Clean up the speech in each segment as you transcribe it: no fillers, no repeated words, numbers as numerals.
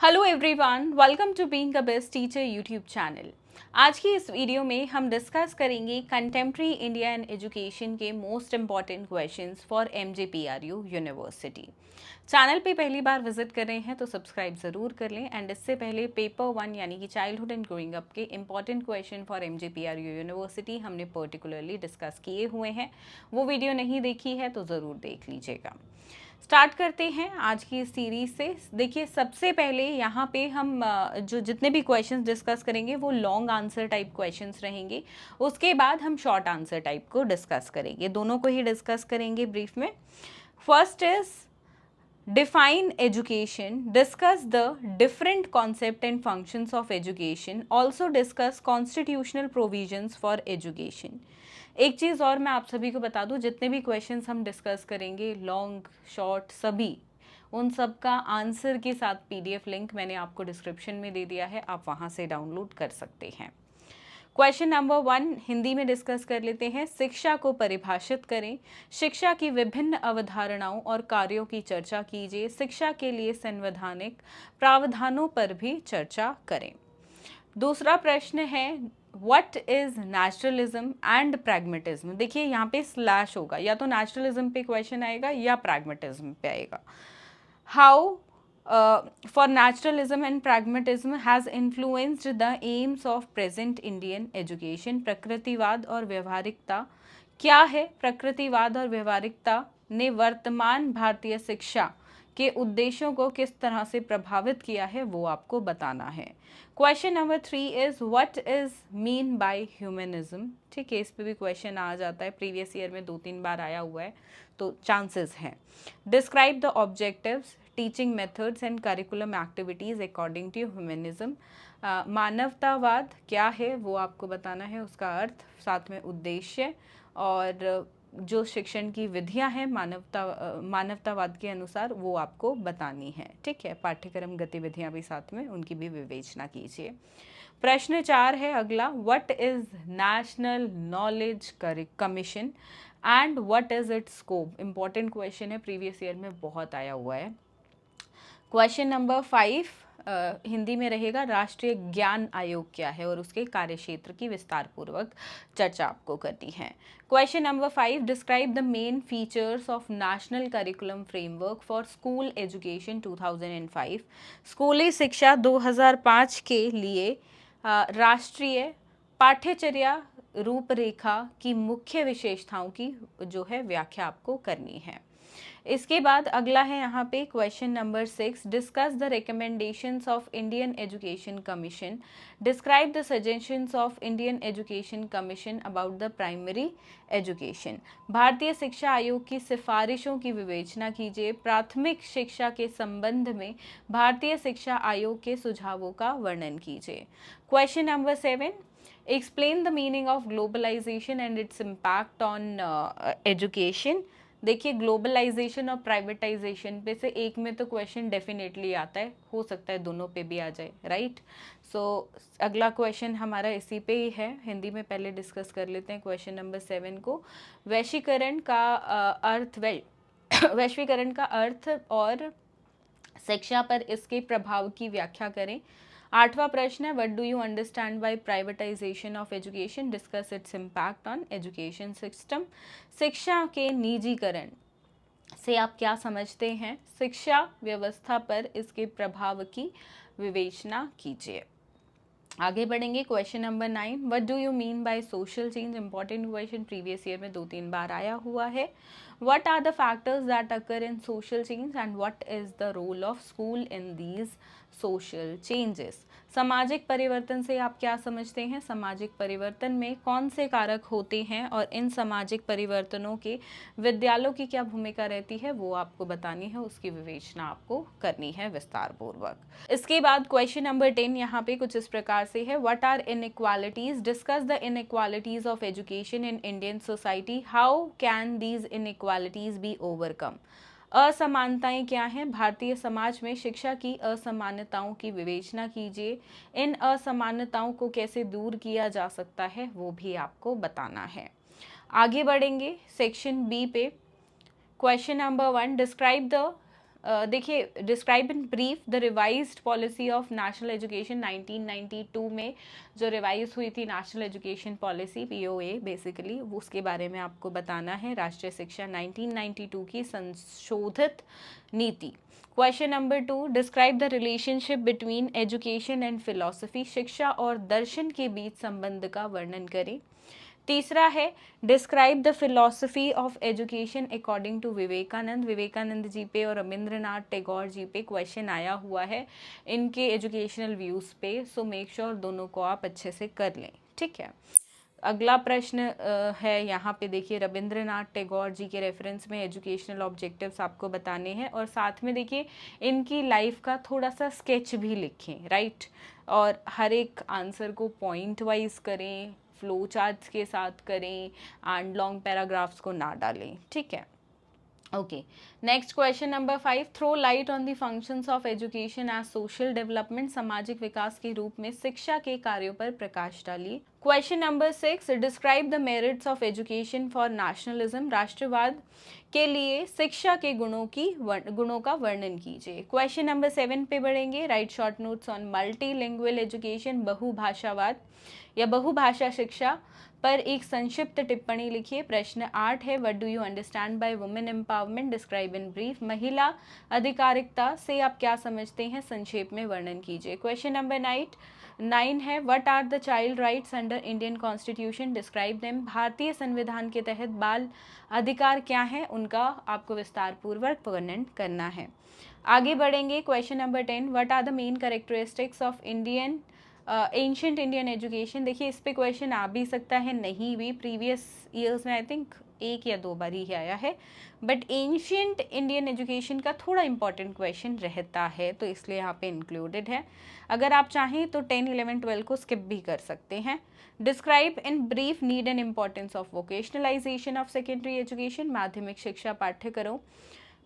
Hello everyone, welcome to being the best teacher YouTube channel. आज की इस video में हम डिस्कस करेंगे कंटेम्प्रेरी इंडियन एजुकेशन के most important questions for MJPRU university. Channel पे पहली बार विजिट कर रहे हैं तो सब्सक्राइब ज़रूर कर लें। एंड इससे पहले पेपर 1 यानी कि चाइल्डहुड एंड ग्रोइंग अप के important question for MJPRU university हमने पर्टिकुलरली डिस्कस किए हुए हैं। वो वीडियो नहीं देखी है तो ज़रूर देख लीजिएगा। स्टार्ट करते हैं आज की इस सीरीज से। देखिए, सबसे पहले यहाँ पे हम जो जितने भी क्वेश्चंस डिस्कस करेंगे वो लॉन्ग आंसर टाइप क्वेश्चंस रहेंगे। उसके बाद हम शॉर्ट आंसर टाइप को डिस्कस करेंगे, दोनों को ही डिस्कस करेंगे ब्रीफ में। First is define education, discuss the different concept and functions of education, also discuss constitutional provisions for education। एक चीज़ और मैं आप सभी को बता दूं, जितने भी क्वेश्चंस हम डिस्कस करेंगे लॉन्ग शॉर्ट सभी, उन सब का आंसर के साथ पीडीएफ लिंक मैंने आपको डिस्क्रिप्शन में दे दिया है, आप वहाँ से डाउनलोड कर सकते हैं। क्वेश्चन नंबर 1 हिंदी में डिस्कस कर लेते हैं। शिक्षा को परिभाषित करें। शिक्षा की विभिन्न अवधारणाओं और कार्यों की चर्चा कीजिए। शिक्षा के लिए संवैधानिक प्रावधानों पर भी चर्चा करें। दूसरा प्रश्न है, what is naturalism and pragmatism. देखिए, यहाँ पे स्लैश होगा, या तो नेचुरलिज्म पे क्वेश्चन आएगा या प्रैग्मेटिज्म पे आएगा। How for naturalism and pragmatism has influenced the aims of present Indian education। प्रकृतिवाद और व्यवहारिकता क्या है? प्रकृतिवाद और व्यवहारिकता ने वर्तमान भारतीय शिक्षा के उद्देश्यों को किस तरह से प्रभावित किया है, वो आपको बताना है। Question number 3 is what is mean by humanism. ठीक है, इस पे भी क्वेश्चन आ जाता है, प्रीवियस ईयर में 2-3 बार आया हुआ है तो चांसेस हैं। Describe the objectives, teaching methods and curriculum activities according to humanism. मानवतावाद क्या है वो आपको बताना है, उसका अर्थ, साथ में उद्देश्य, और जो शिक्षण की विधियां हैं मानवतावाद के अनुसार वो आपको बतानी है। ठीक है, पाठ्यक्रम गतिविधियां भी साथ में, उनकी भी विवेचना कीजिए। प्रश्न 4 है अगला, what is national knowledge commission and what is it's scope. Important question है, प्रीवियस ईयर में बहुत आया हुआ है। क्वेश्चन नंबर 5 हिंदी में रहेगा, राष्ट्रीय ज्ञान आयोग क्या है और उसके कार्यक्षेत्र की विस्तार पूर्वक चर्चा आपको करनी है। Question number 5, describe the main features of national curriculum framework for school education 2005। स्कूली शिक्षा 2005 के लिए राष्ट्रीय पाठ्यचर्या रूपरेखा की मुख्य विशेषताओं की जो है व्याख्या आपको करनी है। इसके बाद अगला है यहाँ पे question number 6, discuss the recommendations of Indian education commission. Describe the suggestions of Indian education commission about the primary education. भारतीय शिक्षा आयोग की सिफारिशों की विवेचना कीजिए। प्राथमिक शिक्षा के संबंध में भारतीय शिक्षा आयोग के सुझावों का वर्णन कीजिए। Question number 7, explain the meaning of globalisation and its impact on education. देखिए, ग्लोबलाइजेशन और प्राइवेटाइजेशन पे से एक में तो क्वेश्चन डेफिनेटली आता है, हो सकता है दोनों पे भी आ जाए, राइट। सो अगला क्वेश्चन हमारा इसी पे ही है, हिंदी में पहले डिस्कस कर लेते हैं क्वेश्चन नंबर 7 को। वैश्वीकरण का अर्थ वैश्वीकरण का अर्थ और शिक्षा पर इसके प्रभाव की व्याख्या करें। 8वां प्रश्न है, what do you understand by privatisation of education. Discuss it's impact on education system. शिक्षा के निजीकरण से आप क्या समझते हैं? शिक्षा व्यवस्था पर इसके प्रभाव की विवेचना कीजिए। आगे बढ़ेंगे, question number 9, what do you mean by social change. Important question, previous year में 2-3 बार आया हुआ है। What are the factors that occur in social change and what is the role of school in these social changes. सामाजिक परिवर्तन से आप क्या समझते हैं? सामाजिक परिवर्तन में कौन से कारक होते हैं और इन सामाजिक परिवर्तनों के विद्यालयों की क्या भूमिका रहती है, वो आपको बतानी है, उसकी विवेचना आपको करनी है विस्तार पूर्वक। इसके बाद क्वेश्चन नंबर 10 यहाँ पे कुछ इस प्रकार से है, what are inequalities. Discuss the inequalities of education in Indian society. How can these inequalities be overcome. असमानताएं क्या हैं भारतीय समाज में, शिक्षा की असमानताओं की विवेचना कीजिए। इन असमानताओं को कैसे दूर किया जा सकता है वो भी आपको बताना है। आगे बढ़ेंगे सेक्शन बी पे। क्वेश्चन नंबर 1, डिस्क्राइब द देखिए, describe in brief the revised policy of national education 1992 में जो रिवाइज हुई थी national education policy POA basically, उसके बारे में आपको बताना है। राष्ट्रीय शिक्षा 1992 की संशोधित नीति। Question number 2, describe the relationship between education and philosophy, शिक्षा और दर्शन के बीच संबंध का वर्णन करें। तीसरा है describe the philosophy of education according to Vivekananda, Vivekananda ji पे और रविंद्रनाथ टैगोर जी पे क्वेश्चन आया हुआ है इनके एजुकेशनल व्यूज़ पे, सो मेक श्योर दोनों को आप अच्छे से कर लें, ठीक है। अगला प्रश्न है यहाँ पे देखिए, रविंद्रनाथ टैगोर जी के रेफरेंस में एजुकेशनल ऑब्जेक्टिव्स आपको बताने हैं और साथ में देखिए इनकी लाइफ का थोड़ा सा स्केच भी लिखें, राइट। और हर एक आंसर को पॉइंट वाइज करें, फ्लो चार्ट्स के साथ करें एंड लॉन्ग पैराग्राफ्स को ना डालें, ठीक है। Okay, next question number 5, throw light on the functions of education as social development, सामाजिक विकास के रूप में शिक्षा के कार्यों पर प्रकाश डालिए। Question number 6, describe the merits of education for nationalism, राष्ट्रवाद के लिए शिक्षा के गुणों का वर्णन कीजिए। क्वेश्चन नंबर 7 पे बढ़ेंगे, write short notes on multilingual education, बहुभाषावाद या बहुभाषा शिक्षा पर एक संक्षिप्त टिप्पणी लिखिए। प्रश्न 8 है, what do you understand by women empowerment, describe in brief, महिला अधिकारिकता से आप क्या समझते हैं, संक्षेप में वर्णन कीजिए। क्वेश्चन नंबर 9 है, what are the child rights under Indian constitution, describe them, भारतीय संविधान के तहत बाल अधिकार क्या है, उनका आपको विस्तार पूर्वक वर्णन करना है। आगे बढ़ेंगे, question number 10, what are the main characteristics of Indian ancient Indian education. देखिए इस पे क्वेश्चन आ भी सकता है, नहीं भी, प्रीवियस ईयर्स में आई थिंक 1 या 2 बार ही आया है, बट एंशियंट इंडियन एजुकेशन का थोड़ा इंपॉर्टेंट क्वेश्चन रहता है, तो इसलिए यहाँ पे इंक्लूडेड है। अगर आप चाहें तो 10, 11, 12 को स्किप भी कर सकते हैं। Describe in brief need and importance of vocationalisation of secondary education, माध्यमिक शिक्षा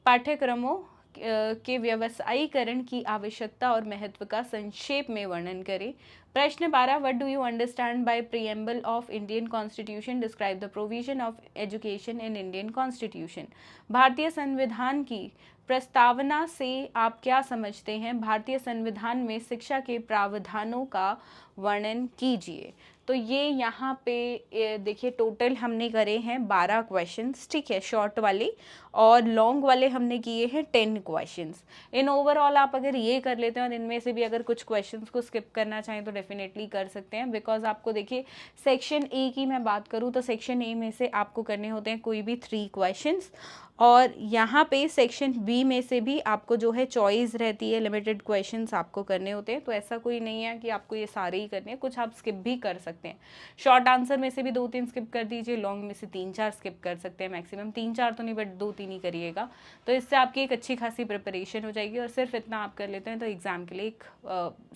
पाठ्यक्रमों के व्यवसायीकरण की आवश्यकता और महत्व का संक्षेप में वर्णन करें। प्रश्न 12, what do you understand by preamble of Indian constitution, describe the provision of education in Indian constitution, भारतीय संविधान की प्रस्तावना से आप क्या समझते हैं, भारतीय संविधान में शिक्षा के प्रावधानों का वर्णन कीजिए। तो ये यहाँ पे देखिए टोटल हमने करे हैं 12 क्वेश्चंस, ठीक है, शॉर्ट वाले, और लॉन्ग वाले हमने किए हैं 10 क्वेश्चंस। इन ओवरऑल आप अगर ये कर लेते हैं और इनमें से भी अगर कुछ क्वेश्चंस को स्किप करना चाहें तो डेफिनेटली कर सकते हैं, बिकॉज आपको देखिए सेक्शन ए की मैं बात करूँ तो सेक्शन ए में से आपको करने होते हैं कोई भी 3 क्वेश्चंस, और यहाँ पे सेक्शन बी में से भी आपको जो है चॉइस रहती है, लिमिटेड क्वेश्चंस आपको करने होते हैं। तो ऐसा कोई नहीं है कि आपको ये सारे ही करने हैं, कुछ आप स्किप भी कर सकते हैं। शॉर्ट आंसर में से भी 2-3 स्किप कर दीजिए, लॉन्ग में से 3-4 स्किप कर सकते हैं, मैक्सिमम 3-4 तो नहीं बट 2-3 ही करिएगा, तो इससे आपकी एक अच्छी खासी प्रिपरेशन हो जाएगी। और सिर्फ इतना आप कर लेते हैं तो एग्ज़ाम के लिए एक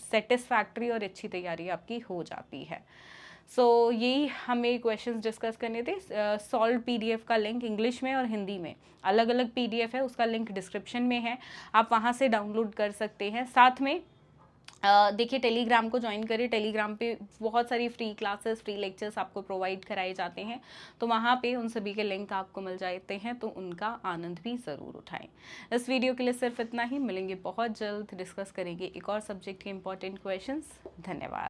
सेटिस्फैक्ट्री और अच्छी तैयारी आपकी हो जाती है। सो यही हमें क्वेश्चंस डिस्कस करने थे। सॉल्व PDF का लिंक इंग्लिश में और हिंदी में अलग अलग PDF है, उसका लिंक डिस्क्रिप्शन में है, आप वहाँ से डाउनलोड कर सकते हैं। साथ में देखिए टेलीग्राम को ज्वाइन करिए, टेलीग्राम पे बहुत सारी फ्री क्लासेस, फ्री लेक्चर्स आपको प्रोवाइड कराए जाते हैं, तो वहाँ पे उन सभी के लिंक आपको मिल जाते हैं, तो उनका आनंद भी ज़रूर उठाएं। इस वीडियो के लिए सिर्फ इतना ही, मिलेंगे बहुत जल्द, डिस्कस करेंगे एक और सब्जेक्ट के इंपॉर्टेंट क्वेश्चंस। धन्यवाद।